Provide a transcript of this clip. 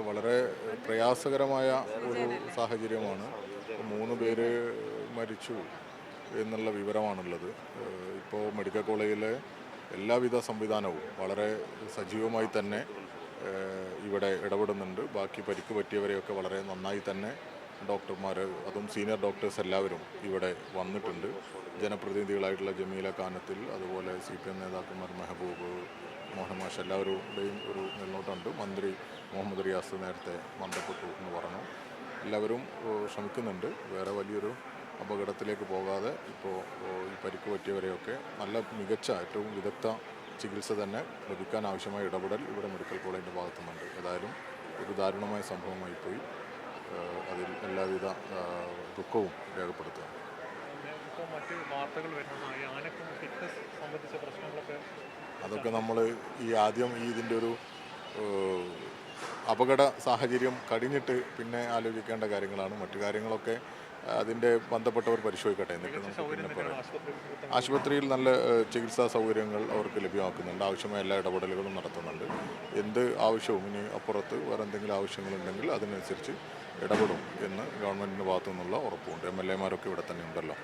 വളരെ പ്രയാസകരമായ ഒരു സാഹചര്യമാണ്. 3 പേര് മരിച്ചു എന്നുള്ള വിവരമാണുള്ളത്. ഇപ്പോൾ മെഡിക്കൽ കോളേജിലെ എല്ലാവിധ സംവിധാനവും വളരെ സജീവമായി തന്നെ ഇവിടെ ഇടപെടുന്നുണ്ട്. ബാക്കി പരിക്ക് പറ്റിയവരെയൊക്കെ വളരെ നന്നായി തന്നെ ഡോക്ടർമാർ, അതും സീനിയർ ഡോക്ടേഴ്സ് എല്ലാവരും ഇവിടെ വന്നിട്ടുണ്ട്. ജനപ്രതിനിധികളായിട്ടുള്ള ജമീല കാനത്തിൽ, അതുപോലെ CPM നേതാക്കന്മാർ മെഹബൂബ്, മോഹൻ മാഷ് എല്ലാവരുടെയും ഒരു മേൽനോട്ടമുണ്ട്. മന്ത്രി മുഹമ്മദ് റിയാസ് നേരത്തെ ബന്ധപ്പെട്ടു എന്ന് പറഞ്ഞു. എല്ലാവരും ശ്രമിക്കുന്നുണ്ട് വേറെ വലിയൊരു അപകടത്തിലേക്ക് പോകാതെ ഇപ്പോൾ ഈ പരിക്ക് പറ്റിയവരെയൊക്കെ നല്ല മികച്ച ഏറ്റവും വിദഗ്ധ ചികിത്സ തന്നെ ലഭിക്കാൻ ആവശ്യമായ ഇടപെടൽ ഇവിടെ മെഡിക്കൽ കോളേജിൻ്റെ ഭാഗത്തുനിന്നുണ്ട്. ഏതായാലും ഒരു ദാരുണമായ സംഭവമായിപ്പോയി. അതിൽ എല്ലാവിധ ദുഃഖവും രേഖപ്പെടുത്തുകയാണ്. അതൊക്കെ നമ്മൾ ആദ്യം ഇതിൻ്റെ ഒരു അപകട സാഹചര്യം കഴിഞ്ഞിട്ട് പിന്നെ ആലോചിക്കേണ്ട കാര്യങ്ങളാണ്. മറ്റു കാര്യങ്ങളൊക്കെ അതിൻ്റെ ബന്ധപ്പെട്ടവർ പരിശോധിക്കട്ടെ. എന്നിട്ട് നമുക്ക് പിന്നെ പറയാം. ആശുപത്രിയിൽ നല്ല ചികിത്സാ സൗകര്യങ്ങൾ അവർക്ക് ലഭ്യമാക്കുന്നുണ്ട്. ആവശ്യമായ എല്ലാ ഇടപെടലുകളും നടത്തുന്നുണ്ട്. എന്ത് ആവശ്യവും ഇനി അപ്പുറത്ത് വേറെ എന്തെങ്കിലും ആവശ്യങ്ങളുണ്ടെങ്കിൽ അതിനനുസരിച്ച് ഇടപെടും എന്ന് ഗവൺമെൻറ്റിൻ്റെ ഭാഗത്തു നിന്നുള്ള ഉറപ്പുണ്ട്. MLA മാരൊക്കെ ഇവിടെ തന്നെ ഉണ്ടല്ലോ.